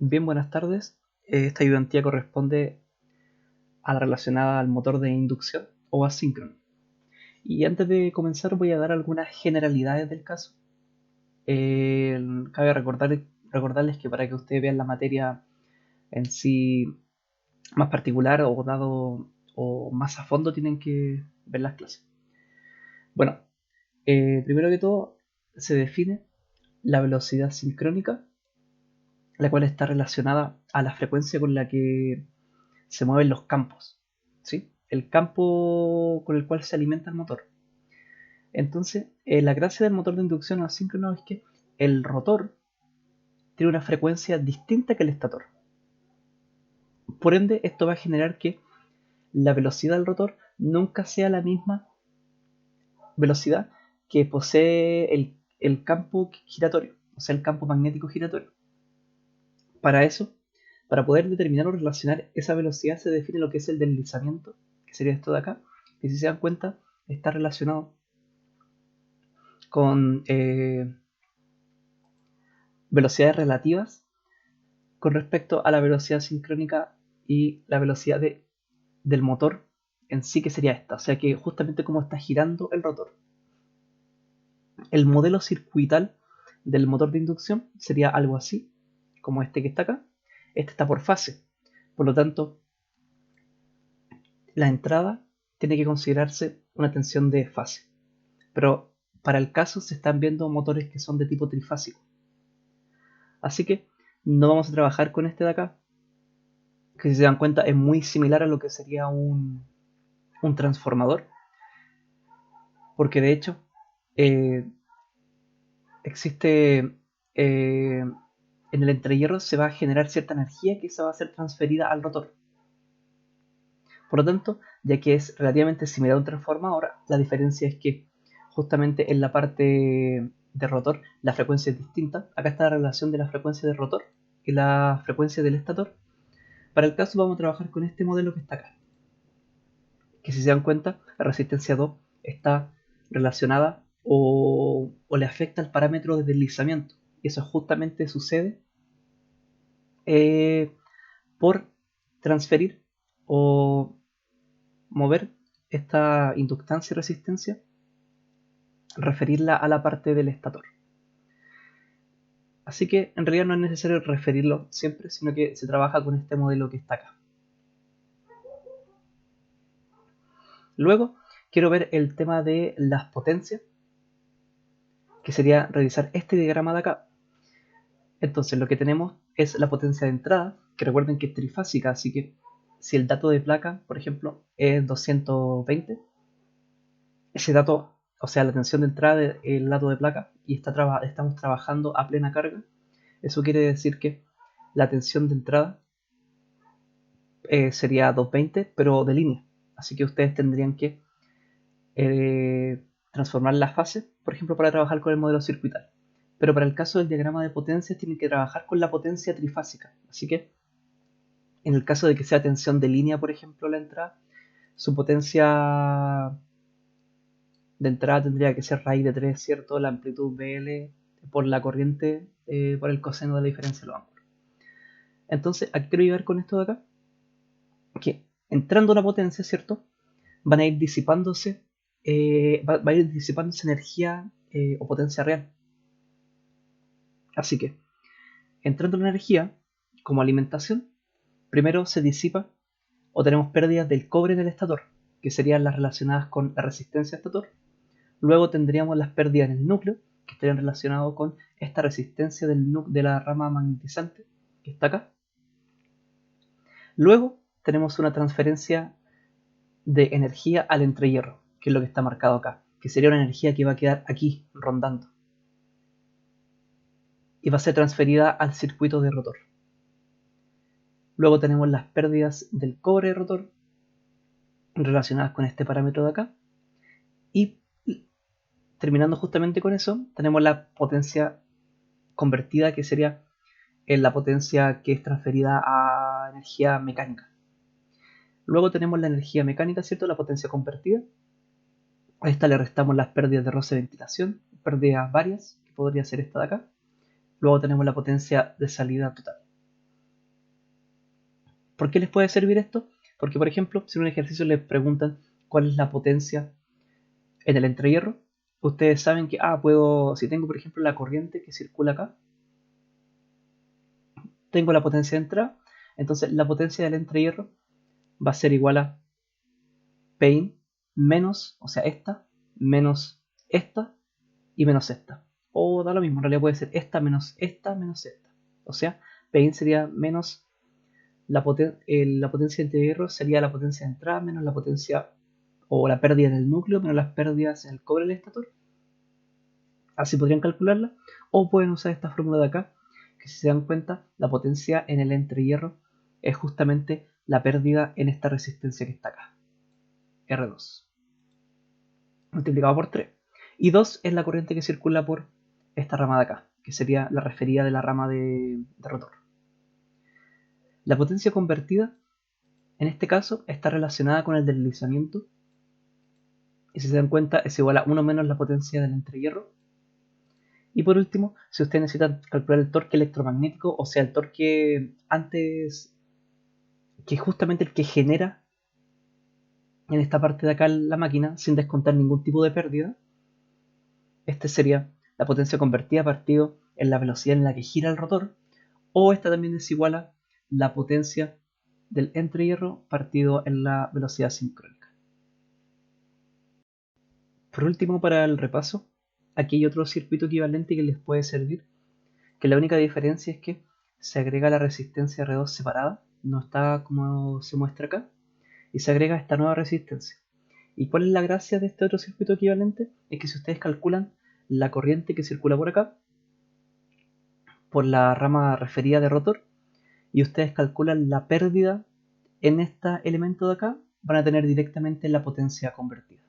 Bien, buenas tardes. Esta ayudantía corresponde a la relacionada al motor de inducción o asíncrono. Y antes de comenzar voy a dar algunas generalidades del caso. Cabe recordarles que para que ustedes vean la materia en sí más particular o dado o más a fondo tienen que ver las clases. Bueno, primero que todo se define la velocidad sincrónica, la cual está relacionada a la frecuencia con la que se mueven los campos, ¿sí? El campo con el cual se alimenta el motor. Entonces, la gracia del motor de inducción asíncrono es que el rotor tiene una frecuencia distinta que el estator. Por ende, esto va a generar que la velocidad del rotor nunca sea la misma velocidad que posee el campo giratorio, o sea, el campo magnético giratorio. Para eso, para poder determinar o relacionar esa velocidad se define lo que es el deslizamiento, que sería esto de acá, que si se dan cuenta está relacionado con velocidades relativas con respecto a la velocidad sincrónica y la velocidad del motor en sí, que sería esta. O sea que justamente como está girando el rotor. El modelo circuital del motor de inducción sería algo así, como este que está acá. Este está por fase. Por lo tanto, la entrada tiene que considerarse una tensión de fase. Pero para el caso se están viendo motores que son de tipo trifásico. Así que no vamos a trabajar con este de acá, que si se dan cuenta es muy similar a lo que sería un transformador, porque de hecho eh, existe en el entrehierro se va a generar cierta energía que esa va a ser transferida al rotor. Por lo tanto, ya que es relativamente similar a un transformador, la diferencia es que justamente en la parte de rotor la frecuencia es distinta. Acá está la relación de la frecuencia del rotor y la frecuencia del estator. Para el caso vamos a trabajar con este modelo que está acá, que si se dan cuenta, la resistencia 2 está relacionada o le afecta al parámetro de deslizamiento. Y eso justamente sucede eh, por transferir o mover esta inductancia y resistencia, referirla a la parte del estator. Así que en realidad no es necesario referirlo siempre, sino que se trabaja con este modelo que está acá. Luego quiero ver el tema de las potencias, que sería revisar este diagrama de acá. Entonces lo que tenemos es la potencia de entrada, que recuerden que es trifásica, así que si el dato de placa, por ejemplo, es 220, ese dato, o sea, la tensión de entrada del dato de placa, y estamos trabajando a plena carga, eso quiere decir que la tensión de entrada sería 220, pero de línea. Así que ustedes tendrían que transformar la fase, por ejemplo, para trabajar con el modelo circuital. Pero para el caso del diagrama de potencias tienen que trabajar con la potencia trifásica. Así que en el caso de que sea tensión de línea, por ejemplo, la entrada, su potencia de entrada tendría que ser raíz de 3, ¿cierto? La amplitud BL por la corriente, por el coseno de la diferencia de los ángulos. Entonces, ¿a qué quiero llegar con esto de acá? Que entrando una potencia, ¿cierto? Van a ir disipándose, va a ir disipándose energía o potencia real. Así que, entrando la energía como alimentación, primero se disipa o tenemos pérdidas del cobre en el estator, que serían las relacionadas con la resistencia estator. Luego tendríamos las pérdidas en el núcleo, que estarían relacionadas con esta resistencia de la rama magnetizante, que está acá. Luego tenemos una transferencia de energía al entrehierro, que es lo que está marcado acá, que sería una energía que va a quedar aquí rondando y va a ser transferida al circuito de rotor. Luego tenemos las pérdidas del cobre de rotor relacionadas con este parámetro de acá. Y terminando justamente con eso, tenemos la potencia convertida, que sería la potencia que es transferida a energía mecánica. Luego tenemos la energía mecánica, ¿cierto? La potencia convertida. A esta le restamos las pérdidas de roce de ventilación, pérdidas varias, que podría ser esta de acá. Luego tenemos la potencia de salida total. ¿Por qué les puede servir esto? Porque, por ejemplo, si en un ejercicio les preguntan cuál es la potencia en el entrehierro, ustedes saben que, si tengo, por ejemplo, la corriente que circula acá, tengo la potencia de entrada, entonces la potencia del entrehierro va a ser igual a P menos, o sea, menos esta y menos esta. O da lo mismo, en realidad puede ser esta menos esta menos esta. O sea, P sería menos la potencia del hierro, sería la potencia de entrada menos la potencia o la pérdida en el núcleo menos las pérdidas en el cobre del estator. Así podrían calcularla. O pueden usar esta fórmula de acá, que si se dan cuenta, la potencia en el entrehierro es justamente la pérdida en esta resistencia que está acá. R2 multiplicado por 3. Y 2 es la corriente que circula por esta rama de acá, que sería la referida de la rama de rotor. La potencia convertida, en este caso, está relacionada con el deslizamiento. Y si se dan cuenta, es igual a 1 menos la potencia del entrehierro. Y por último, si usted necesita calcular el torque electromagnético, o sea, el torque antes, que es justamente el que genera en esta parte de acá la máquina, sin descontar ningún tipo de pérdida, este sería la potencia convertida partido en la velocidad en la que gira el rotor, o esta también es igual a la potencia del entrehierro partido en la velocidad sincrónica. Por último, para el repaso, aquí hay otro circuito equivalente que les puede servir, que la única diferencia es que se agrega la resistencia R2 separada, no está como se muestra acá, y se agrega esta nueva resistencia. ¿Y cuál es la gracia de este otro circuito equivalente? Es que si ustedes calculan la corriente que circula por acá, por la rama referida de rotor, y ustedes calculan la pérdida en este elemento de acá, van a tener directamente la potencia convertida.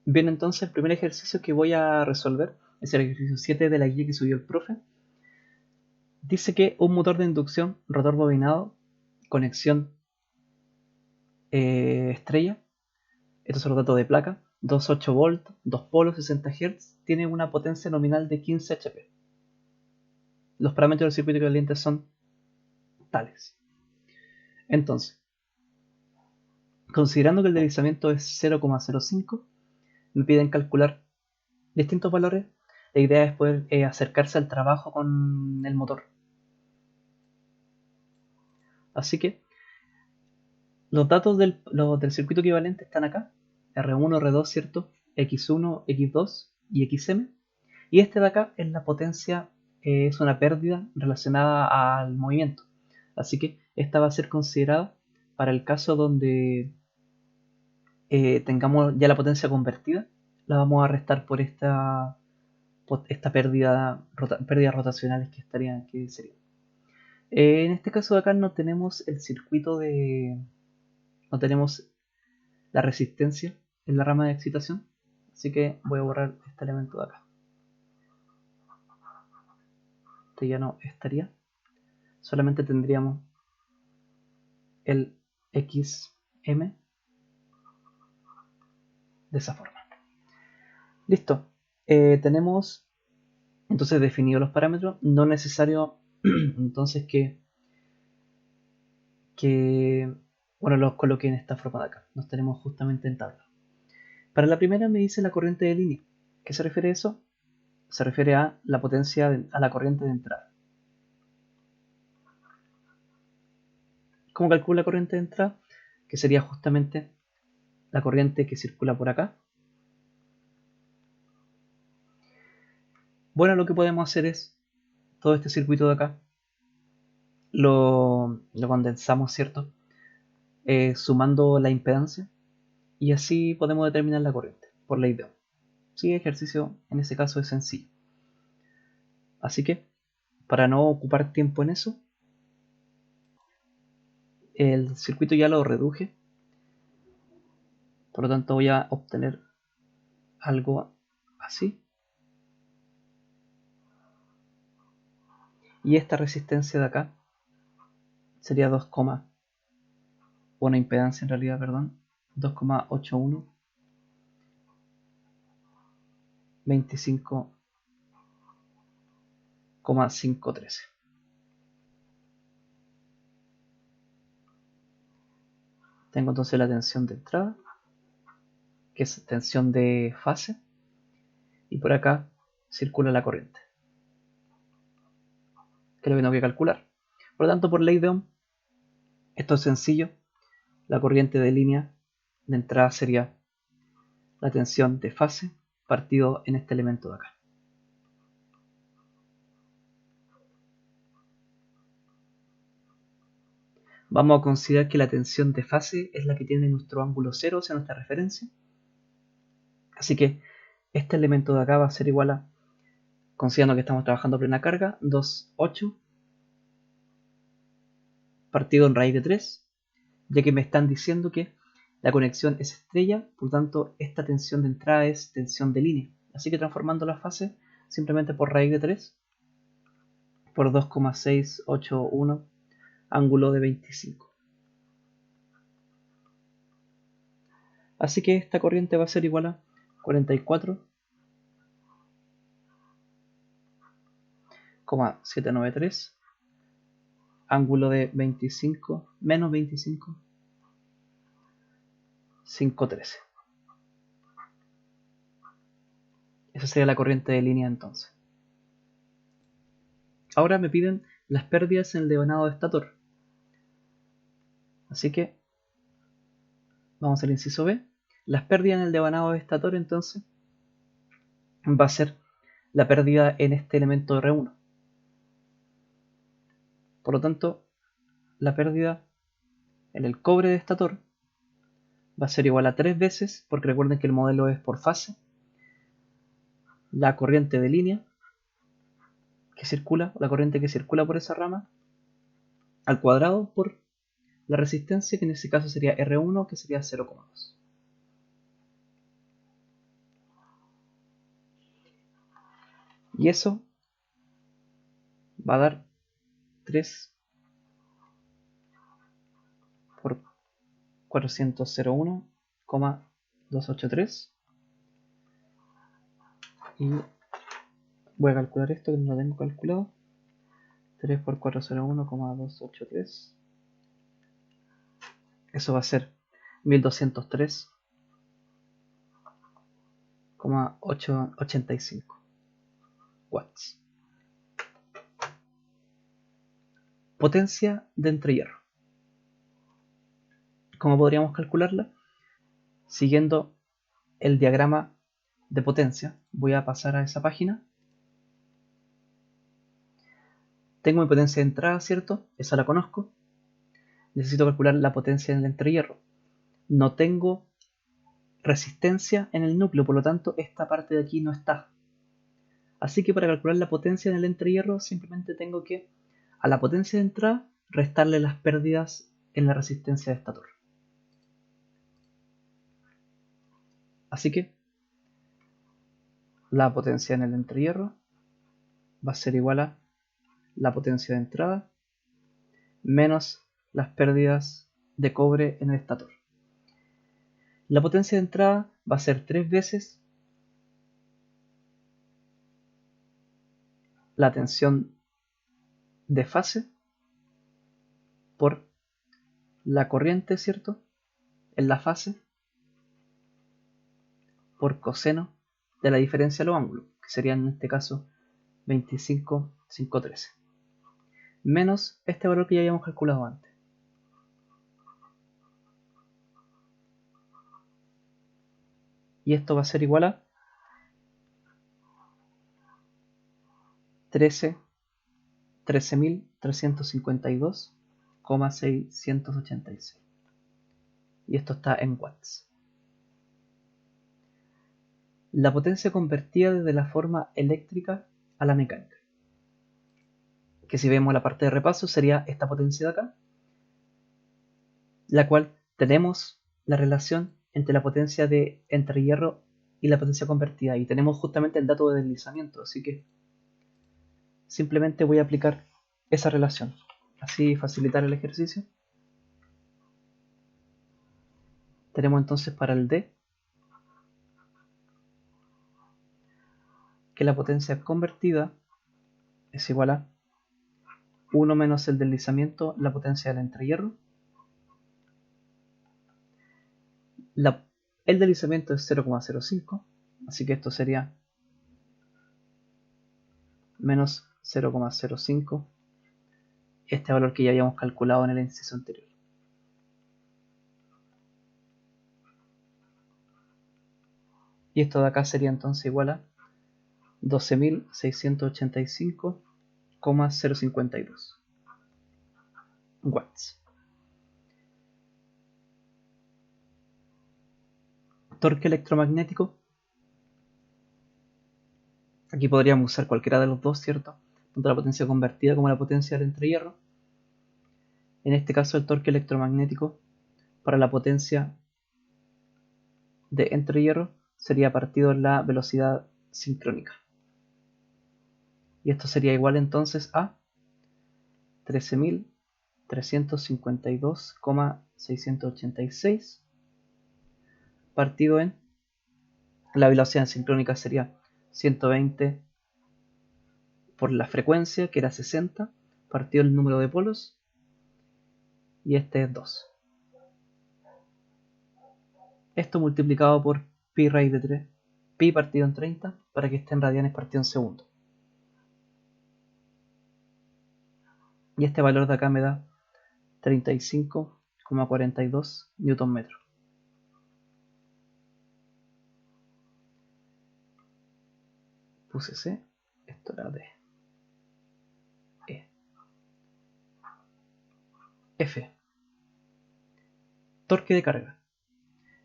Bien, entonces el primer ejercicio que voy a resolver es el ejercicio 7 de la guía que subió el profe. Dice que un motor de inducción, rotor bobinado, conexión estrella, estos son los datos de placa, 2,8 volt, 2 polos, 60 Hz, tiene una potencia nominal de 15 HP. Los parámetros del circuito equivalente son tales. Entonces, considerando que el deslizamiento es 0,05, me piden calcular distintos valores. La idea es poder acercarse al trabajo con el motor. Así que los datos del circuito equivalente están acá. R1, R2, ¿cierto? X1, X2 y XM. Y este de acá es la potencia, es una pérdida relacionada al movimiento. Así que esta va a ser considerada para el caso donde tengamos ya la potencia convertida. La vamos a restar por esta pérdidas rotacionales que serían. En este caso de acá no tenemos el circuito no tenemos la resistencia en la rama de excitación, así que voy a borrar este elemento de acá. Este ya no estaría, solamente tendríamos el XM de esa forma. Listo, tenemos entonces definidos los parámetros, no es necesario entonces bueno, los coloqué en esta forma de acá, los tenemos justamente en tabla. Para la primera me dice la corriente de línea. ¿Qué se refiere a eso? Se refiere a la potencia, a la corriente de entrada. ¿Cómo calculo la corriente de entrada? Que sería justamente la corriente que circula por acá. Bueno, lo que podemos hacer es todo este circuito de acá lo condensamos, ¿cierto? Sumando la impedancia y así podemos determinar la corriente por ley de Ohm. Sí, ejercicio en ese caso es sencillo. Así que, para no ocupar tiempo en eso, el circuito ya lo reduje. Por lo tanto voy a obtener algo así. Y esta resistencia de acá sería 2, una impedancia en realidad, perdón, 2,81 25,513. Tengo entonces la tensión de entrada, que es tensión de fase, y por acá circula la corriente, que es lo que tengo que calcular. Por lo tanto, por ley de Ohm, esto es sencillo. La corriente de línea de entrada sería la tensión de fase partido en este elemento de acá. Vamos a considerar que la tensión de fase es la que tiene nuestro ángulo cero, o sea, nuestra referencia. Así que este elemento de acá va a ser igual a, considerando que estamos trabajando plena carga, 2,8 partido en raíz de 3, ya que me están diciendo que la conexión es estrella, por tanto esta tensión de entrada es tensión de línea. Así que transformando la fase simplemente por raíz de 3 por 2,681 ángulo de 25. Así que esta corriente va a ser igual a 44,793 ángulo de 25 menos 25, 513. Esa sería la corriente de línea entonces. Ahora me piden las pérdidas en el devanado de estator. Así que vamos al inciso B. Las pérdidas en el devanado de estator entonces va a ser la pérdida en este elemento R1. Por lo tanto, la pérdida en el cobre de estator va a ser igual a 3 veces, porque recuerden que el modelo es por fase, la corriente de línea que circula, la corriente que circula por esa rama, al cuadrado por la resistencia, que en este caso sería R1, que sería 0,2. Y eso va a dar 3 por 401,283. Y voy a calcular esto que no lo tengo calculado. 3 por 401,283. Eso va a ser 1203,885 watts. Potencia de entrehierro. ¿Cómo podríamos calcularla? Siguiendo el diagrama de potencia. Voy a pasar a esa página. Tengo mi potencia de entrada, ¿cierto? Esa la conozco. Necesito calcular la potencia en el entrehierro. No tengo resistencia en el núcleo, por lo tanto esta parte de aquí no está. Así que para calcular la potencia en el entrehierro simplemente tengo que a la potencia de entrada restarle las pérdidas en la resistencia de estator. Así que la potencia en el entrehierro va a ser igual a la potencia de entrada menos las pérdidas de cobre en el estator. La potencia de entrada va a ser 3 veces la tensión de fase por la corriente, ¿cierto? En la fase por coseno de la diferencia de los ángulos, que serían en este caso 25,513, menos este valor que ya habíamos calculado antes. Y esto va a ser igual a 13.352,686. Y esto está en watts. La potencia convertida desde la forma eléctrica a la mecánica, que si vemos la parte de repaso sería esta potencia de acá, la cual tenemos la relación entre la potencia de entrehierro y la potencia convertida, y tenemos justamente el dato de deslizamiento, así que simplemente voy a aplicar esa relación, así facilitar el ejercicio. Tenemos entonces para el D que la potencia convertida es igual a 1 menos el deslizamiento, la potencia del entrehierro, el deslizamiento es 0,05, así que esto sería menos 0,05, este valor que ya habíamos calculado en el inciso anterior. Y esto de acá sería entonces igual a 12.685,052 watts. Torque electromagnético. Aquí podríamos usar cualquiera de los dos, ¿cierto? Tanto la potencia convertida como la potencia del entrehierro. En este caso el torque electromagnético para la potencia de entrehierro sería partido en la velocidad sincrónica. Y esto sería igual entonces a 13.352,686 partido en la velocidad sincrónica sería 120 por la frecuencia, que era 60, partido el número de polos, y este es 2. Esto multiplicado por pi raíz de 3, pi partido en 30, para que esté en radianes partido en segundo. Y este valor de acá me da 35,42 newton metro. Puse C, esto era D. E. F. Torque de carga.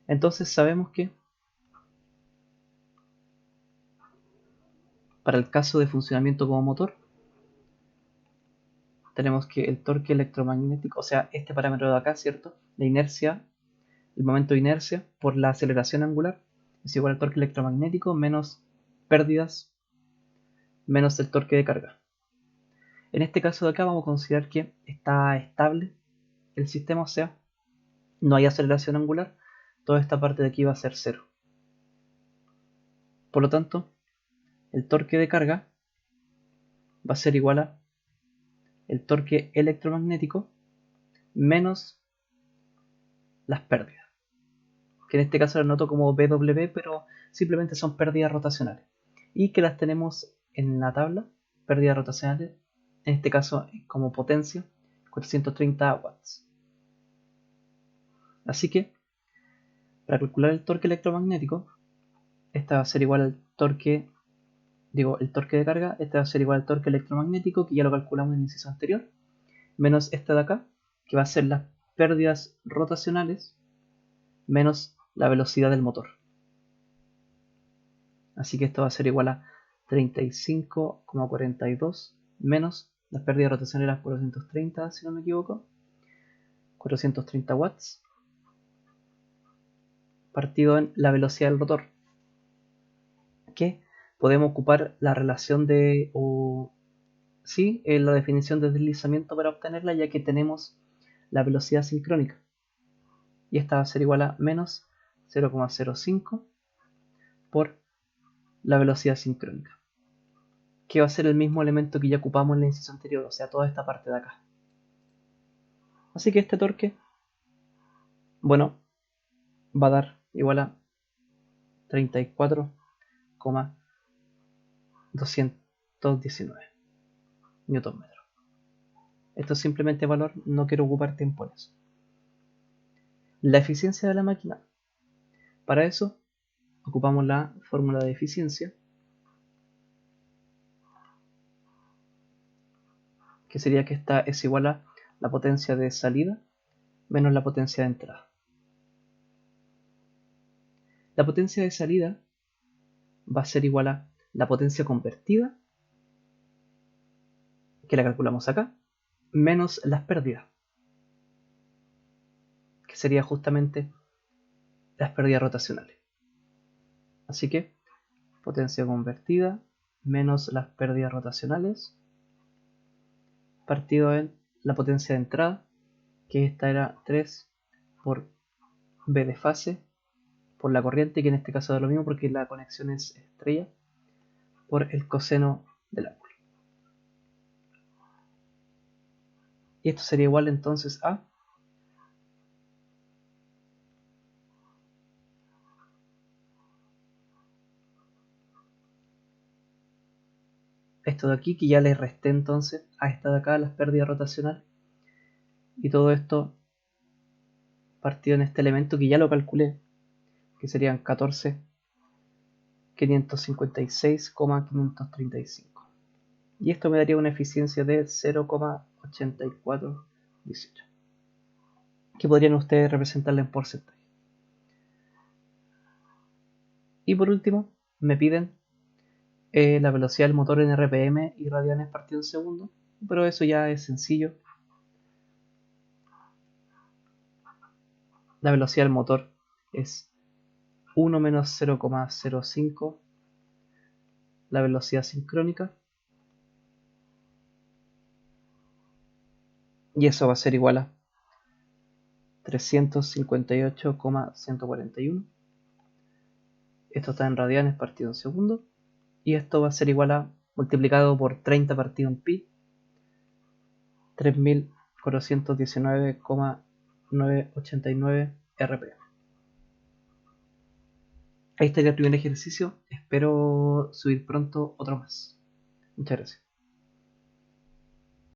Entonces sabemos que para el caso de funcionamiento como motor, tenemos que el torque electromagnético, o sea, este parámetro de acá, ¿cierto? La inercia, el momento de inercia por la aceleración angular es igual al torque electromagnético menos pérdidas menos el torque de carga. En este caso de acá vamos a considerar que está estable el sistema, o sea, no hay aceleración angular, toda esta parte de aquí va a ser 0. Por lo tanto, el torque de carga va a ser igual a el torque electromagnético menos las pérdidas, que en este caso lo noto como BW, pero simplemente son pérdidas rotacionales, y que las tenemos en la tabla, pérdidas rotacionales, en este caso como potencia, 430 watts. Así que, para calcular el torque electromagnético, esta va a ser igual al torque, el torque de carga, este va a ser igual al torque electromagnético, que ya lo calculamos en el inciso anterior, menos esta de acá, que va a ser las pérdidas rotacionales, menos la velocidad del motor. Así que esto va a ser igual a 35,42 menos las pérdidas rotacionales 430, si no me equivoco, 430 watts, partido en la velocidad del rotor, que podemos ocupar la relación de, la definición de deslizamiento para obtenerla, ya que tenemos la velocidad sincrónica, y esta va a ser igual a menos 0,05 por la velocidad sincrónica, que va a ser el mismo elemento que ya ocupamos en la inciso anterior, o sea, toda esta parte de acá. Así que este torque, bueno, va a dar igual a 34,219 newton metro. Esto es simplemente valor, no quiero ocupar tiempo en eso. La eficiencia de la máquina. Para eso ocupamos la fórmula de eficiencia, que sería que esta es igual a la potencia de salida menos la potencia de entrada. La potencia de salida va a ser igual a la potencia convertida, que la calculamos acá, menos las pérdidas, que sería justamente las pérdidas rotacionales. Así que potencia convertida menos las pérdidas rotacionales partido en la potencia de entrada, que esta era 3 por B de fase por la corriente, que en este caso da lo mismo porque la conexión es estrella, por el coseno del ángulo. Y esto sería igual entonces a esto de aquí, que ya le resté entonces a esta de acá las pérdidas rotacionales. Y todo esto partido en este elemento que ya lo calculé, que serían 14.556,535. Y esto me daría una eficiencia de 0,8418, que podrían ustedes representarla en porcentaje. Y por último, me piden la velocidad del motor en RPM y radianes partido en segundo, pero eso ya es sencillo. La velocidad del motor es 1 menos 0,05 la velocidad sincrónica, y eso va a ser igual a 358,141. Esto está en radianes partido en segundo, y esto va a ser igual a, multiplicado por 30 partido en pi, 3419,989 rpm. Ahí estaría el primer ejercicio. Espero subir pronto otro más. Muchas gracias.